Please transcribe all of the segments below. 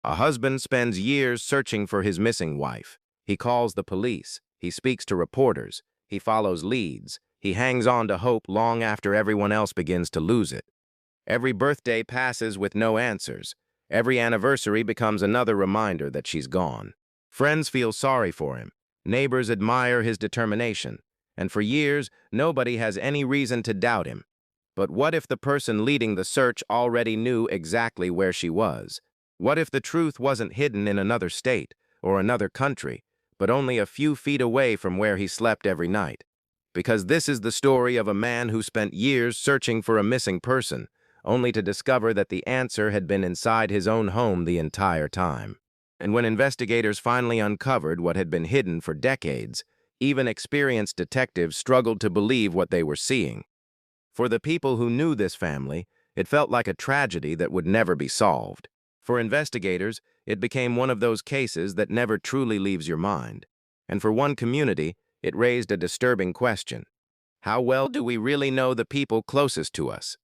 A husband spends years searching for his missing wife. He calls the police. He speaks to reporters. He follows leads. He hangs on to hope long after everyone else begins to lose it. Every birthday passes with no answers. Every anniversary becomes another reminder that she's gone. Friends feel sorry for him. Neighbors admire his determination. And for years, nobody has any reason to doubt him. But what if the person leading the search already knew exactly where she was? What if the truth wasn't hidden in another state or another country, but only a few feet away from where he slept every night? Because this is the story of a man who spent years searching for a missing person, only to discover that the answer had been inside his own home the entire time. And when investigators finally uncovered what had been hidden for decades, even experienced detectives struggled to believe what they were seeing. For the people who knew this family, it felt like a tragedy that would never be solved. For investigators, it became one of those cases that never truly leaves your mind. And for one community, it raised a disturbing question. How well do we really know the people closest to us?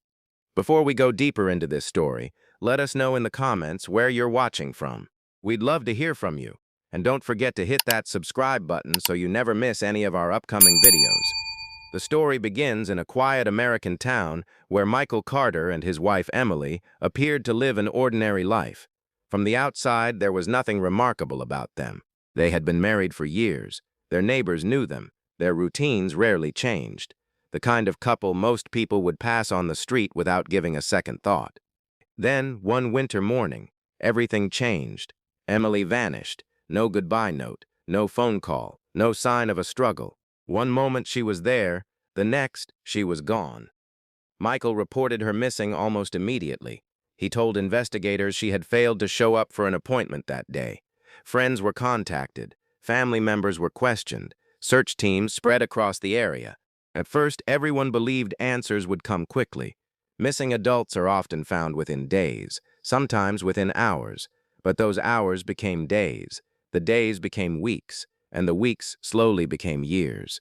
Before we go deeper into this story, let us know in the comments where you're watching from. We'd love to hear from you. And don't forget to hit that subscribe button so you never miss any of our upcoming videos. The story begins in a quiet American town where Michael Carter and his wife Emily appeared to live an ordinary life. From the outside, there was nothing remarkable about them. They had been married for years. Their neighbors knew them. Their routines rarely changed. The kind of couple most people would pass on the street without giving a second thought. Then, one winter morning, everything changed. Emily vanished. No goodbye note, no phone call, no sign of a struggle. One moment she was there, the next she was gone. Michael reported her missing almost immediately. He told investigators she had failed to show up for an appointment that day. Friends were contacted. Family members were questioned. Search teams spread across the area. At first, everyone believed answers would come quickly. Missing adults are often found within days, sometimes within hours. But those hours became days. The days became weeks, and the weeks slowly became years.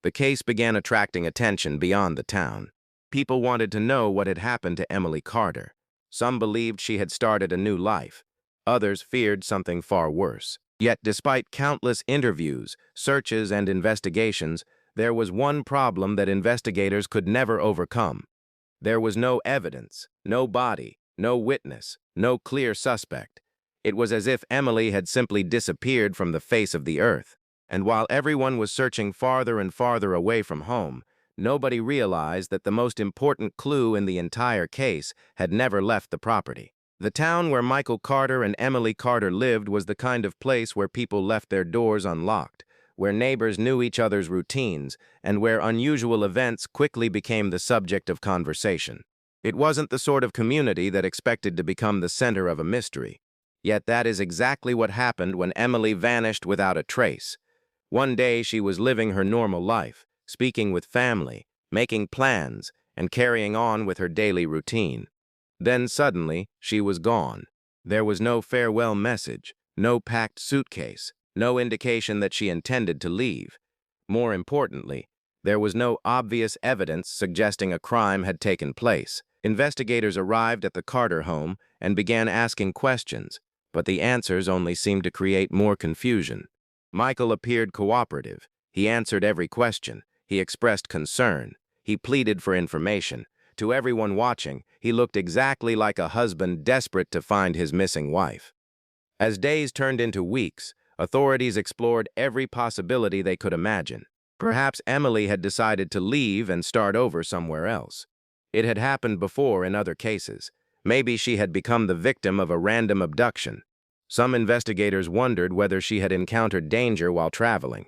The case began attracting attention beyond the town. People wanted to know what had happened to Emily Carter. Some believed she had started a new life. Others feared something far worse. Yet, despite countless interviews, searches, and investigations, there was one problem that investigators could never overcome. There was no evidence, no body, no witness, no clear suspect. It was as if Emily had simply disappeared from the face of the earth. And while everyone was searching farther and farther away from home, nobody realized that the most important clue in the entire case had never left the property. The town where Michael Carter and Emily Carter lived was the kind of place where people left their doors unlocked, where neighbors knew each other's routines, and where unusual events quickly became the subject of conversation. It wasn't the sort of community that expected to become the center of a mystery. Yet that is exactly what happened when Emily vanished without a trace. One day she was living her normal life, speaking with family, making plans, and carrying on with her daily routine. Then suddenly, she was gone. There was no farewell message, no packed suitcase, no indication that she intended to leave. More importantly, there was no obvious evidence suggesting a crime had taken place. Investigators arrived at the Carter home and began asking questions, but the answers only seemed to create more confusion. Michael appeared cooperative. He answered every question. He expressed concern. He pleaded for information. To everyone watching, he looked exactly like a husband desperate to find his missing wife. As days turned into weeks, authorities explored every possibility they could imagine. Perhaps Emily had decided to leave and start over somewhere else. It had happened before in other cases. Maybe she had become the victim of a random abduction. Some investigators wondered whether she had encountered danger while traveling.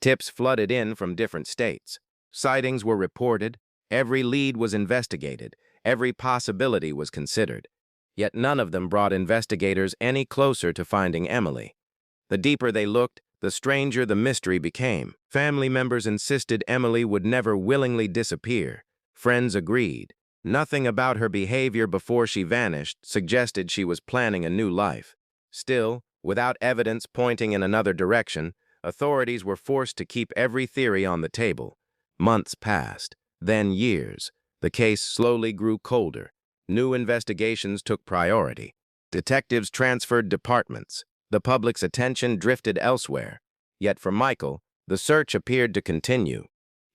Tips flooded in from different states. Sightings were reported. Every lead was investigated. Every possibility was considered. Yet none of them brought investigators any closer to finding Emily. The deeper they looked, the stranger the mystery became. Family members insisted Emily would never willingly disappear. Friends agreed. Nothing about her behavior before she vanished suggested she was planning a new life. Still, without evidence pointing in another direction, authorities were forced to keep every theory on the table. Months passed, then years. The case slowly grew colder. New investigations took priority. Detectives transferred departments. The public's attention drifted elsewhere. Yet for Michael, the search appeared to continue.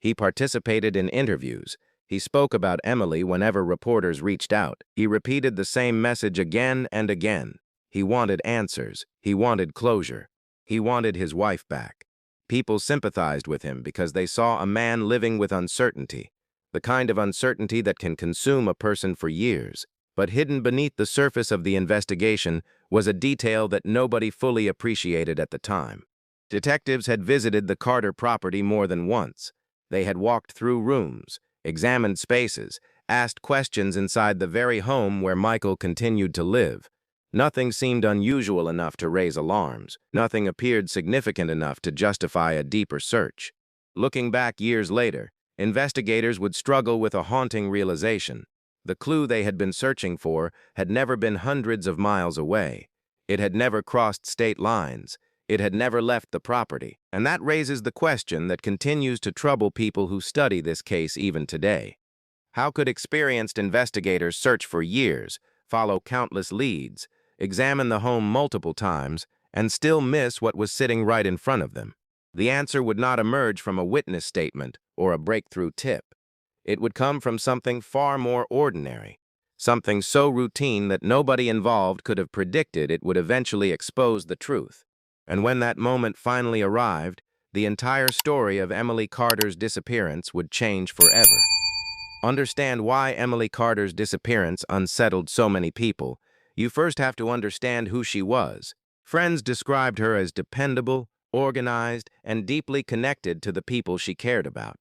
He participated in interviews. He spoke about Emily whenever reporters reached out. He repeated the same message again and again. He wanted answers. He wanted closure. He wanted his wife back. People sympathized with him because they saw a man living with uncertainty, the kind of uncertainty that can consume a person for years. But hidden beneath the surface of the investigation was a detail that nobody fully appreciated at the time. Detectives had visited the Carter property more than once. They had walked through rooms, examined spaces, asked questions inside the very home where Michael continued to live. Nothing seemed unusual enough to raise alarms. Nothing appeared significant enough to justify a deeper search. Looking back years later, investigators would struggle with a haunting realization. The clue they had been searching for had never been hundreds of miles away. It had never crossed state lines. It had never left the property. And that raises the question that continues to trouble people who study this case even today. How could experienced investigators search for years, follow countless leads, examine the home multiple times, and still miss what was sitting right in front of them? The answer would not emerge from a witness statement or a breakthrough tip. It would come from something far more ordinary, something so routine that nobody involved could have predicted it would eventually expose the truth. And when that moment finally arrived, the entire story of Emily Carter's disappearance would change forever. Understand why Emily Carter's disappearance unsettled so many people. You first have to understand who she was. Friends described her as dependable, organized, and deeply connected to the people she cared about.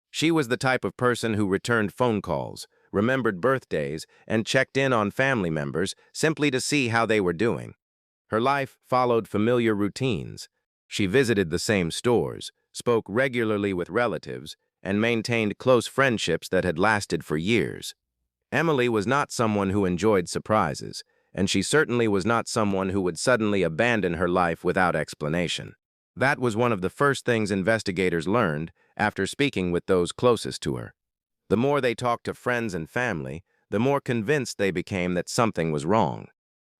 She was the type of person who returned phone calls, remembered birthdays, and checked in on family members simply to see how they were doing. Her life followed familiar routines. She visited the same stores, spoke regularly with relatives, and maintained close friendships that had lasted for years. Emily was not someone who enjoyed surprises, and she certainly was not someone who would suddenly abandon her life without explanation. That was one of the first things investigators learned after speaking with those closest to her. The more they talked to friends and family, the more convinced they became that something was wrong.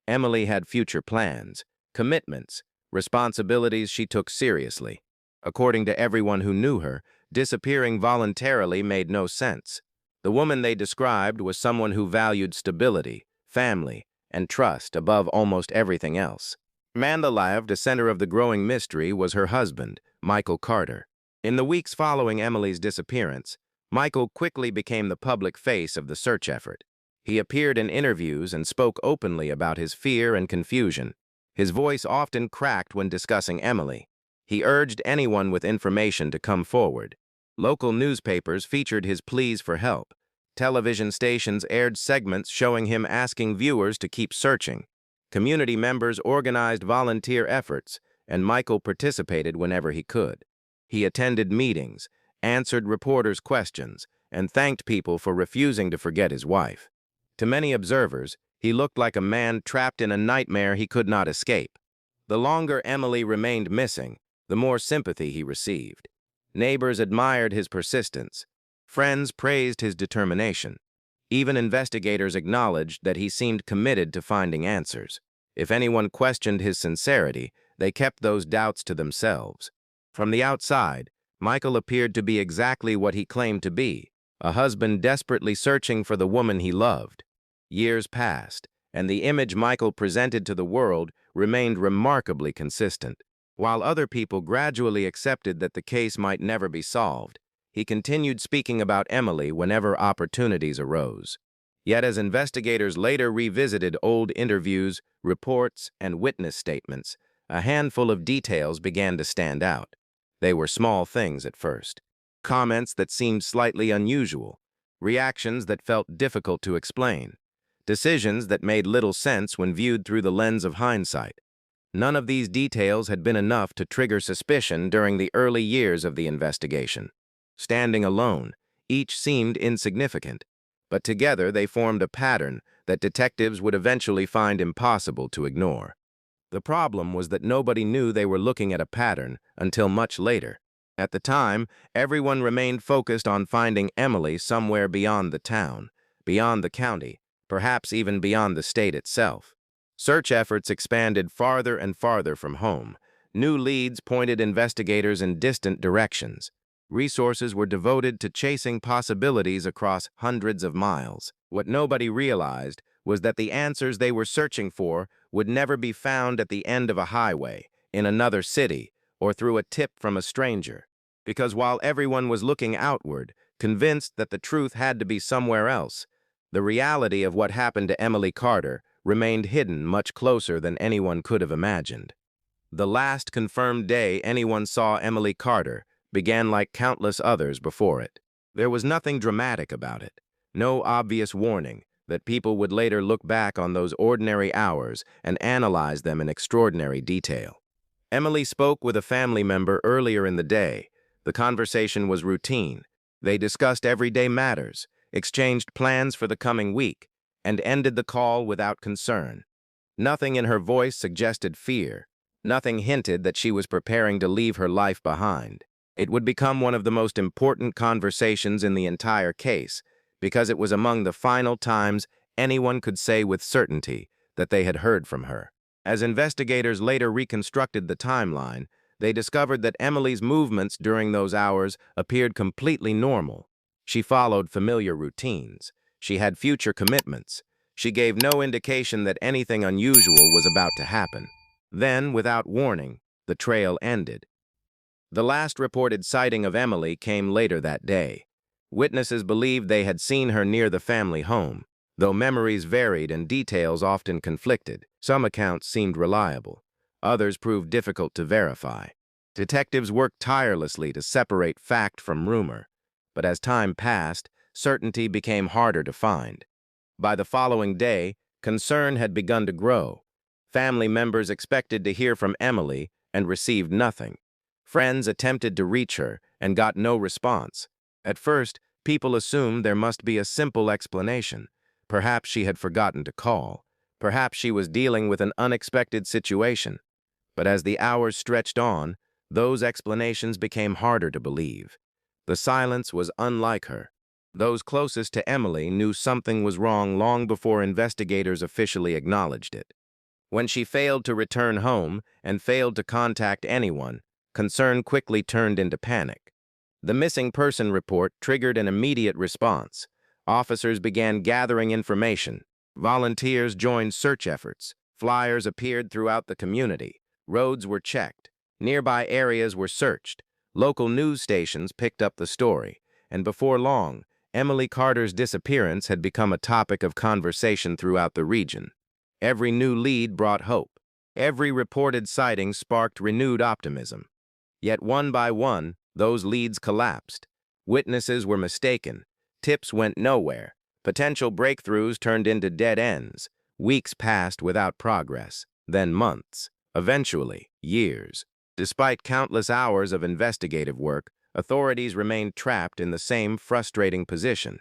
Emily had future plans, commitments, responsibilities she took seriously. According to everyone who knew her, disappearing voluntarily made no sense. The woman they described was someone who valued stability, family, and trust above almost everything else. Man alive, the center of the growing mystery, was her husband, Michael Carter. In the weeks following Emily's disappearance, Michael quickly became the public face of the search effort. He appeared in interviews and spoke openly about his fear and confusion. His voice often cracked when discussing Emily. He urged anyone with information to come forward. Local newspapers featured his pleas for help. Television stations aired segments showing him asking viewers to keep searching. Community members organized volunteer efforts, and Michael participated whenever he could. He attended meetings, answered reporters' questions, and thanked people for refusing to forget his wife. To many observers, he looked like a man trapped in a nightmare he could not escape. The longer Emily remained missing, the more sympathy he received. Neighbors admired his persistence. Friends praised his determination. Even investigators acknowledged that he seemed committed to finding answers. If anyone questioned his sincerity, they kept those doubts to themselves. From the outside, Michael appeared to be exactly what he claimed to be, a husband desperately searching for the woman he loved. Years passed, and the image Michael presented to the world remained remarkably consistent. While other people gradually accepted that the case might never be solved, he continued speaking about Emily whenever opportunities arose. Yet as investigators later revisited old interviews, reports, and witness statements, a handful of details began to stand out. They were small things at first. Comments that seemed slightly unusual, reactions that felt difficult to explain, decisions that made little sense when viewed through the lens of hindsight. None of these details had been enough to trigger suspicion during the early years of the investigation. Standing alone, each seemed insignificant, but together they formed a pattern that detectives would eventually find impossible to ignore. The problem was that nobody knew they were looking at a pattern until much later. At the time, everyone remained focused on finding Emily somewhere beyond the town, beyond the county, perhaps even beyond the state itself. Search efforts expanded farther and farther from home. New leads pointed investigators in distant directions. Resources were devoted to chasing possibilities across hundreds of miles. What nobody realized was that the answers they were searching for would never be found at the end of a highway, in another city, or through a tip from a stranger. Because while everyone was looking outward, convinced that the truth had to be somewhere else, the reality of what happened to Emily Carter remained hidden much closer than anyone could have imagined. The last confirmed day anyone saw Emily Carter began like countless others before it. There was nothing dramatic about it, no obvious warning that people would later look back on those ordinary hours and analyze them in extraordinary detail. Emily spoke with a family member earlier in the day. The conversation was routine. They discussed everyday matters, exchanged plans for the coming week, and ended the call without concern. Nothing in her voice suggested fear. Nothing hinted that she was preparing to leave her life behind. It would become one of the most important conversations in the entire case, because it was among the final times anyone could say with certainty that they had heard from her. As investigators later reconstructed the timeline, they discovered that Emily's movements during those hours appeared completely normal. She followed familiar routines. She had future commitments. She gave no indication that anything unusual was about to happen. Then, without warning, the trail ended. The last reported sighting of Emily came later that day. Witnesses believed they had seen her near the family home. Though memories varied and details often conflicted, some accounts seemed reliable. Others proved difficult to verify. Detectives worked tirelessly to separate fact from rumor, but as time passed, certainty became harder to find. By the following day, concern had begun to grow. Family members expected to hear from Emily and received nothing. Friends attempted to reach her and got no response. At first, people assumed there must be a simple explanation. Perhaps she had forgotten to call. Perhaps she was dealing with an unexpected situation. But as the hours stretched on, those explanations became harder to believe. The silence was unlike her. Those closest to Emily knew something was wrong long before investigators officially acknowledged it. When she failed to return home and failed to contact anyone, concern quickly turned into panic. The missing person report triggered an immediate response. Officers began gathering information. Volunteers joined search efforts. Flyers appeared throughout the community. Roads were checked. Nearby areas were searched. Local news stations picked up the story. And before long, Emily Carter's disappearance had become a topic of conversation throughout the region. Every new lead brought hope. Every reported sighting sparked renewed optimism. Yet one by one, those leads collapsed. Witnesses were mistaken. Tips went nowhere. Potential breakthroughs turned into dead ends. Weeks passed without progress, then months, eventually years. Despite countless hours of investigative work, authorities remained trapped in the same frustrating position.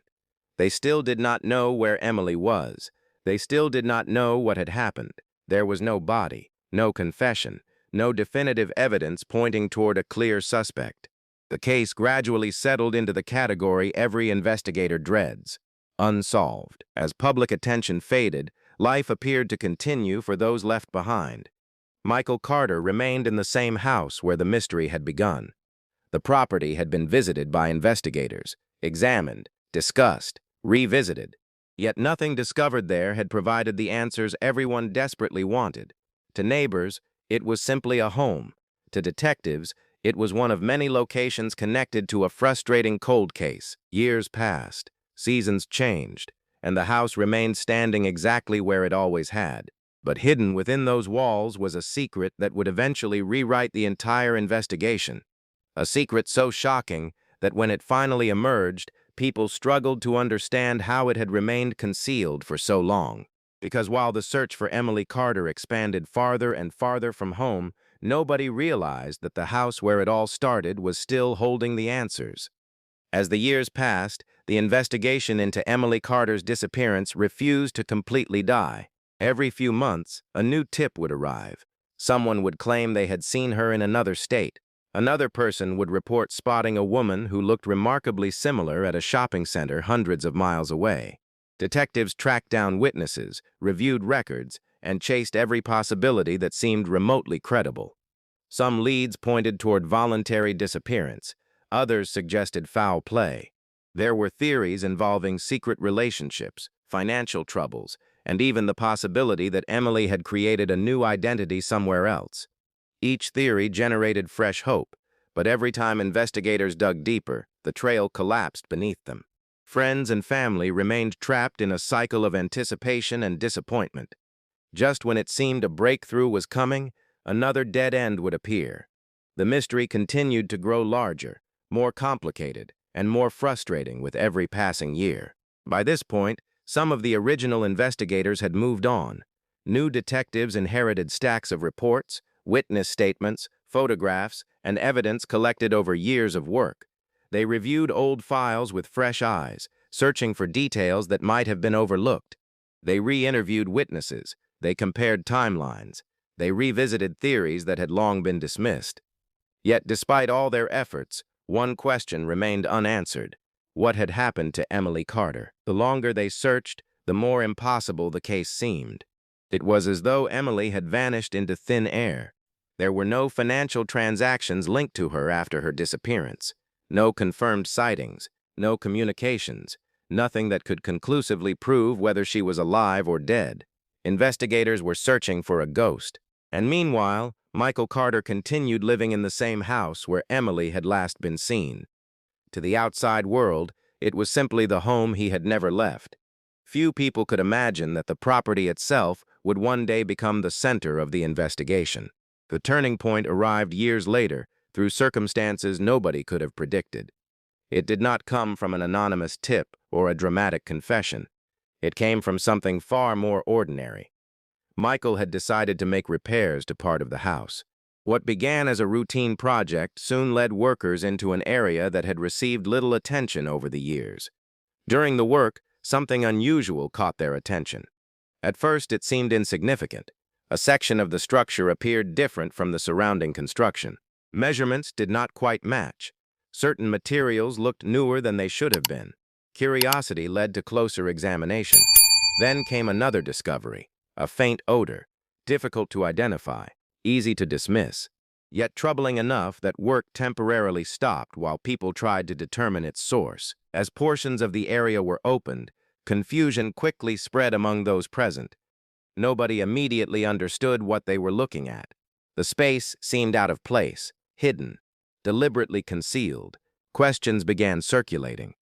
They still did not know where Emily was. They still did not know what had happened. There was no body, no confession, no definitive evidence pointing toward a clear suspect. The case gradually settled into the category every investigator dreads: unsolved. As public attention faded, life appeared to continue for those left behind. Michael Carter remained in the same house where the mystery had begun. The property had been visited by investigators, examined, discussed, revisited. Yet nothing discovered there had provided the answers everyone desperately wanted. To neighbors, it was simply a home. To detectives, it was one of many locations connected to a frustrating cold case. Years passed, seasons changed, and the house remained standing exactly where it always had. But hidden within those walls was a secret that would eventually rewrite the entire investigation. A secret so shocking that when it finally emerged, people struggled to understand how it had remained concealed for so long. Because while the search for Emily Carter expanded farther and farther from home, nobody realized that the house where it all started was still holding the answers. As the years passed, the investigation into Emily Carter's disappearance refused to completely die. Every few months, a new tip would arrive. Someone would claim they had seen her in another state. Another person would report spotting a woman who looked remarkably similar at a shopping center hundreds of miles away. Detectives tracked down witnesses, reviewed records, and chased every possibility that seemed remotely credible. Some leads pointed toward voluntary disappearance, others suggested foul play. There were theories involving secret relationships, financial troubles, and even the possibility that Emily had created a new identity somewhere else. Each theory generated fresh hope, but every time investigators dug deeper, the trail collapsed beneath them. Friends and family remained trapped in a cycle of anticipation and disappointment. Just when it seemed a breakthrough was coming, another dead end would appear. The mystery continued to grow larger, more complicated, and more frustrating with every passing year. By this point, some of the original investigators had moved on. New detectives inherited stacks of reports, witness statements, photographs, and evidence collected over years of work. They reviewed old files with fresh eyes, searching for details that might have been overlooked. They re-interviewed witnesses. They compared timelines. They revisited theories that had long been dismissed. Yet, despite all their efforts, one question remained unanswered. What had happened to Emily Carter? The longer they searched, the more impossible the case seemed. It was as though Emily had vanished into thin air. There were no financial transactions linked to her after her disappearance, no confirmed sightings, no communications, nothing that could conclusively prove whether she was alive or dead. Investigators were searching for a ghost, and meanwhile, Michael Carter continued living in the same house where Emily had last been seen. To the outside world, it was simply the home he had never left. Few people could imagine that the property itself would one day become the center of the investigation. The turning point arrived years later, through circumstances nobody could have predicted. It did not come from an anonymous tip or a dramatic confession. It came from something far more ordinary. Michael had decided to make repairs to part of the house. What began as a routine project soon led workers into an area that had received little attention over the years. During the work, something unusual caught their attention. At first, it seemed insignificant. A section of the structure appeared different from the surrounding construction. Measurements did not quite match. Certain materials looked newer than they should have been. Curiosity led to closer examination. Then came another discovery, a faint odor, difficult to identify, easy to dismiss, yet troubling enough that work temporarily stopped while people tried to determine its source. As portions of the area were opened, confusion quickly spread among those present. Nobody immediately understood what they were looking at. The space seemed out of place, hidden, deliberately concealed. Questions began circulating.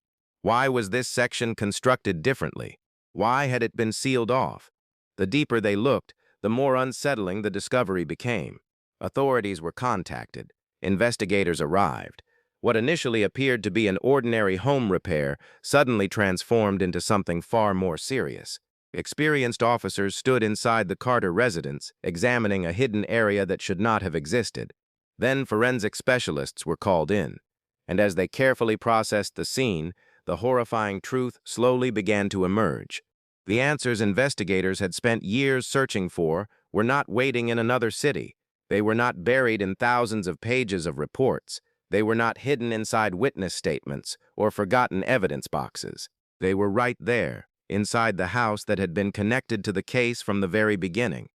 Why was this section constructed differently? Why had it been sealed off? The deeper they looked, the more unsettling the discovery became. Authorities were contacted. Investigators arrived. What initially appeared to be an ordinary home repair suddenly transformed into something far more serious. Experienced officers stood inside the Carter residence, examining a hidden area that should not have existed. Then forensic specialists were called in, and as they carefully processed the scene, the horrifying truth slowly began to emerge. The answers investigators had spent years searching for were not waiting in another city. They were not buried in thousands of pages of reports. They were not hidden inside witness statements or forgotten evidence boxes. They were right there, inside the house that had been connected to the case from the very beginning.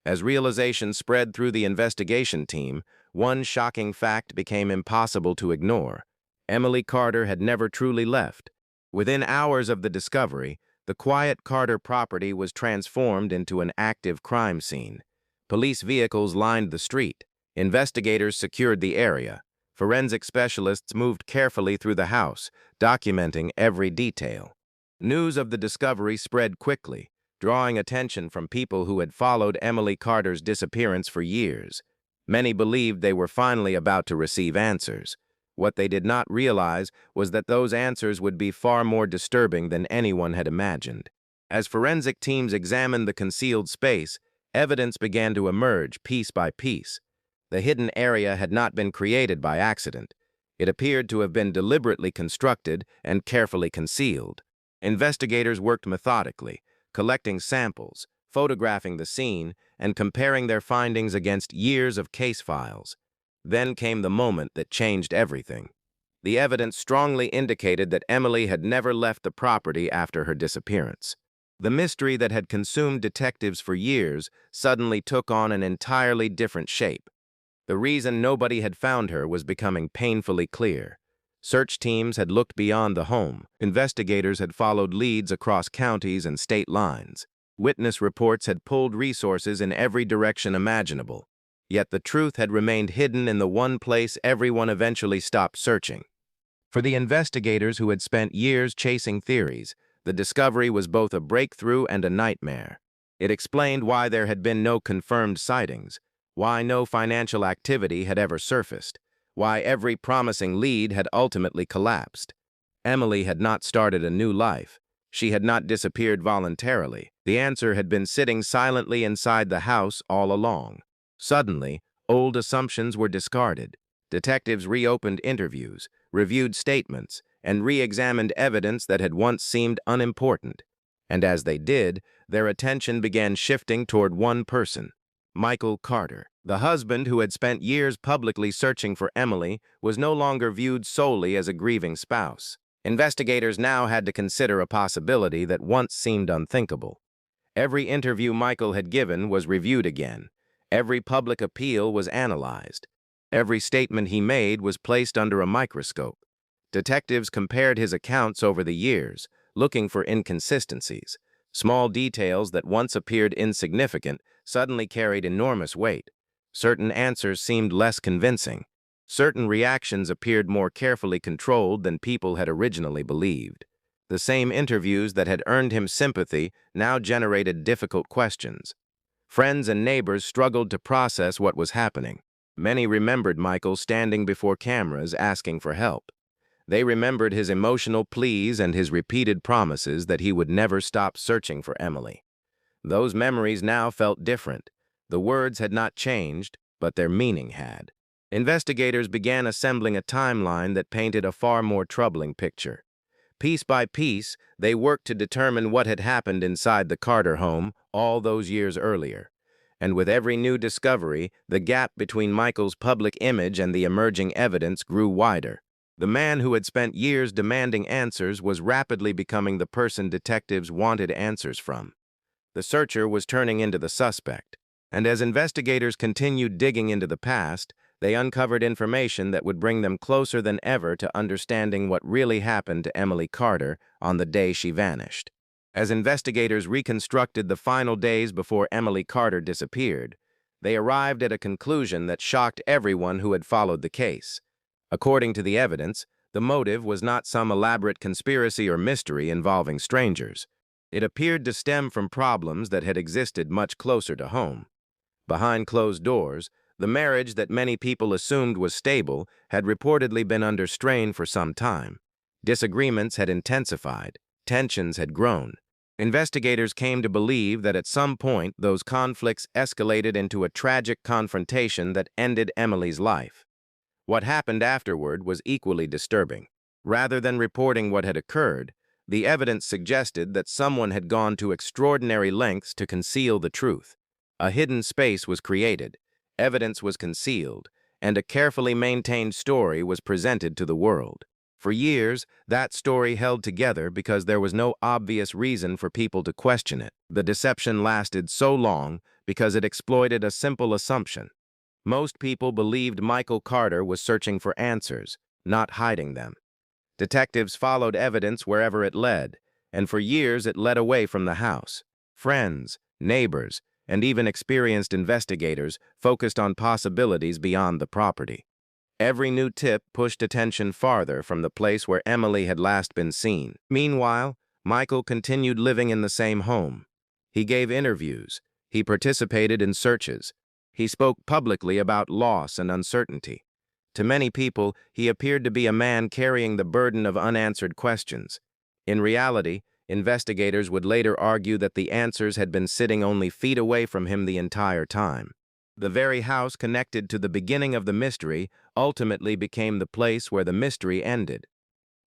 As realization spread through the investigation team, one shocking fact became impossible to ignore. Emily Carter had never truly left. Within hours of the discovery, the quiet Carter property was transformed into an active crime scene. Police vehicles lined the street. Investigators secured the area. Forensic specialists moved carefully through the house, documenting every detail. News of the discovery spread quickly, drawing attention from people who had followed Emily Carter's disappearance for years. Many believed they were finally about to receive answers. What they did not realize was that those answers would be far more disturbing than anyone had imagined. As forensic teams examined the concealed space, evidence began to emerge piece by piece. The hidden area had not been created by accident. It appeared to have been deliberately constructed and carefully concealed. Investigators worked methodically, collecting samples, photographing the scene, and comparing their findings against years of case files. Then came the moment that changed everything. The evidence strongly indicated that Emily had never left the property after her disappearance. The mystery that had consumed detectives for years suddenly took on an entirely different shape. The reason nobody had found her was becoming painfully clear. Search teams had looked beyond the home. Investigators had followed leads across counties and state lines. Witness reports had pulled resources in every direction imaginable. Yet the truth had remained hidden in the one place everyone eventually stopped searching. For the investigators who had spent years chasing theories, the discovery was both a breakthrough and a nightmare. It explained why there had been no confirmed sightings, why no financial activity had ever surfaced, why every promising lead had ultimately collapsed. Emily had not started a new life. She had not disappeared voluntarily. The answer had been sitting silently inside the house all along. Suddenly, old assumptions were discarded. Detectives reopened interviews, reviewed statements, and re-examined evidence that had once seemed unimportant. And as they did, their attention began shifting toward one person, Michael Carter. The husband who had spent years publicly searching for Emily was no longer viewed solely as a grieving spouse. Investigators now had to consider a possibility that once seemed unthinkable. Every interview Michael had given was reviewed again. Every public appeal was analyzed. Every statement he made was placed under a microscope. Detectives compared his accounts over the years, looking for inconsistencies. Small details that once appeared insignificant suddenly carried enormous weight. Certain answers seemed less convincing. Certain reactions appeared more carefully controlled than people had originally believed. The same interviews that had earned him sympathy now generated difficult questions. Friends and neighbors struggled to process what was happening. Many remembered Michael standing before cameras asking for help. They remembered his emotional pleas and his repeated promises that he would never stop searching for Emily. Those memories now felt different. The words had not changed, but their meaning had. Investigators began assembling a timeline that painted a far more troubling picture. Piece by piece, they worked to determine what had happened inside the Carter home all those years earlier. And with every new discovery, the gap between Michael's public image and the emerging evidence grew wider. The man who had spent years demanding answers was rapidly becoming the person detectives wanted answers from. The searcher was turning into the suspect. And as investigators continued digging into the past, they uncovered information that would bring them closer than ever to understanding what really happened to Emily Carter on the day she vanished. As investigators reconstructed the final days before Emily Carter disappeared, they arrived at a conclusion that shocked everyone who had followed the case. According to the evidence, the motive was not some elaborate conspiracy or mystery involving strangers. It appeared to stem from problems that had existed much closer to home. Behind closed doors, the marriage that many people assumed was stable had reportedly been under strain for some time. Disagreements had intensified. Tensions had grown. Investigators came to believe that at some point those conflicts escalated into a tragic confrontation that ended Emily's life. What happened afterward was equally disturbing. Rather than reporting what had occurred, the evidence suggested that someone had gone to extraordinary lengths to conceal the truth. A hidden space was created, evidence was concealed, and a carefully maintained story was presented to the world. For years, that story held together because there was no obvious reason for people to question it. The deception lasted so long because it exploited a simple assumption. Most people believed Michael Carter was searching for answers, not hiding them. Detectives followed evidence wherever it led, and for years it led away from the house. Friends, neighbors, and even experienced investigators focused on possibilities beyond the property. Every new tip pushed attention farther from the place where Emily had last been seen. Meanwhile, Michael continued living in the same home. He gave interviews. He participated in searches. He spoke publicly about loss and uncertainty. To many people, he appeared to be a man carrying the burden of unanswered questions. In reality, investigators would later argue that the answers had been sitting only feet away from him the entire time. The very house connected to the beginning of the mystery ultimately became the place where the mystery ended.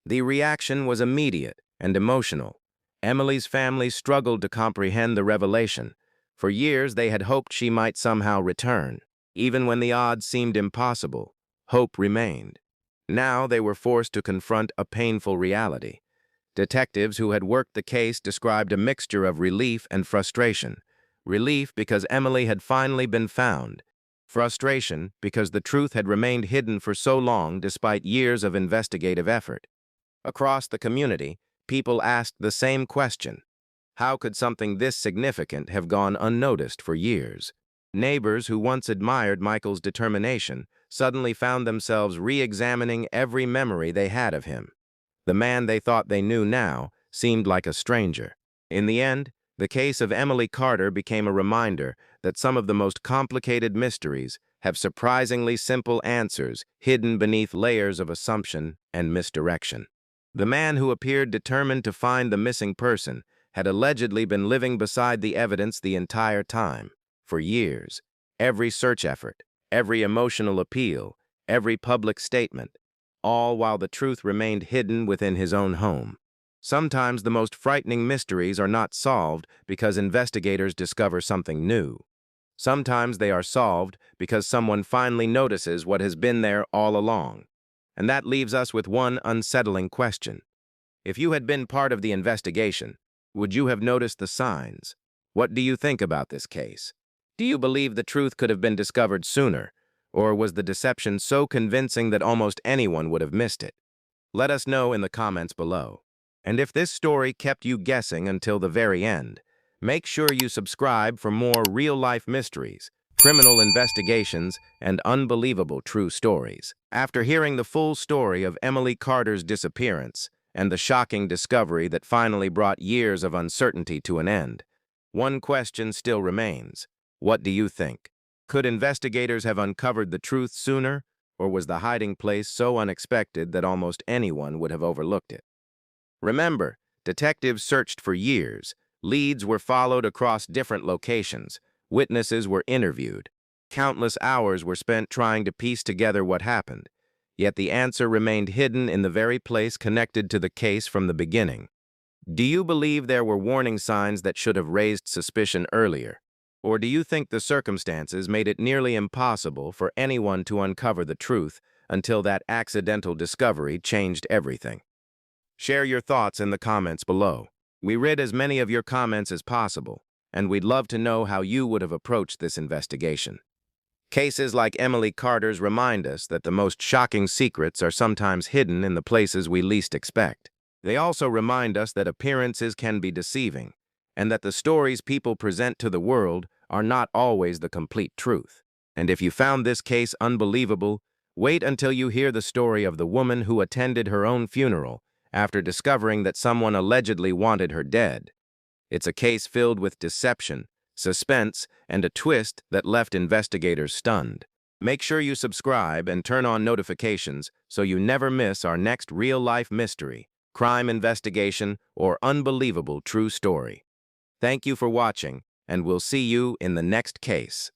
The reaction was immediate and emotional. Emily's family struggled to comprehend the revelation. For years, they had hoped she might somehow return. Even when the odds seemed impossible, hope remained. Now they were forced to confront a painful reality. Detectives who had worked the case described a mixture of relief and frustration. Relief because Emily had finally been found. Frustration because the truth had remained hidden for so long despite years of investigative effort. Across the community, people asked the same question. How could something this significant have gone unnoticed for years? Neighbors who once admired Michael's determination suddenly found themselves re-examining every memory they had of him. The man they thought they knew now seemed like a stranger. In the end, the case of Emily Carter became a reminder that some of the most complicated mysteries have surprisingly simple answers hidden beneath layers of assumption and misdirection. The man who appeared determined to find the missing person had allegedly been living beside the evidence the entire time. For years, every search effort, every emotional appeal, every public statement, all while the truth remained hidden within his own home. Sometimes the most frightening mysteries are not solved because investigators discover something new. Sometimes they are solved because someone finally notices what has been there all along. And that leaves us with one unsettling question. If you had been part of the investigation, would you have noticed the signs? What do you think about this case? Do you believe the truth could have been discovered sooner, or was the deception so convincing that almost anyone would have missed it? Let us know in the comments below. And if this story kept you guessing until the very end, make sure you subscribe for more real-life mysteries, criminal investigations, and unbelievable true stories. After hearing the full story of Emily Carter's disappearance and the shocking discovery that finally brought years of uncertainty to an end, one question still remains. What do you think? Could investigators have uncovered the truth sooner, or was the hiding place so unexpected that almost anyone would have overlooked it? Remember, detectives searched for years, leads were followed across different locations, witnesses were interviewed, countless hours were spent trying to piece together what happened, yet the answer remained hidden in the very place connected to the case from the beginning. Do you believe there were warning signs that should have raised suspicion earlier? Or do you think the circumstances made it nearly impossible for anyone to uncover the truth until that accidental discovery changed everything? Share your thoughts in the comments below. We read as many of your comments as possible, and we'd love to know how you would have approached this investigation. Cases like Emily Carter's remind us that the most shocking secrets are sometimes hidden in the places we least expect. They also remind us that appearances can be deceiving, and that the stories people present to the world are not always the complete truth. And if you found this case unbelievable, wait until you hear the story of the woman who attended her own funeral after discovering that someone allegedly wanted her dead. It's a case filled with deception, suspense, and a twist that left investigators stunned. Make sure you subscribe and turn on notifications so you never miss our next real-life mystery, crime investigation, or unbelievable true story. Thank you for watching, and we'll see you in the next case.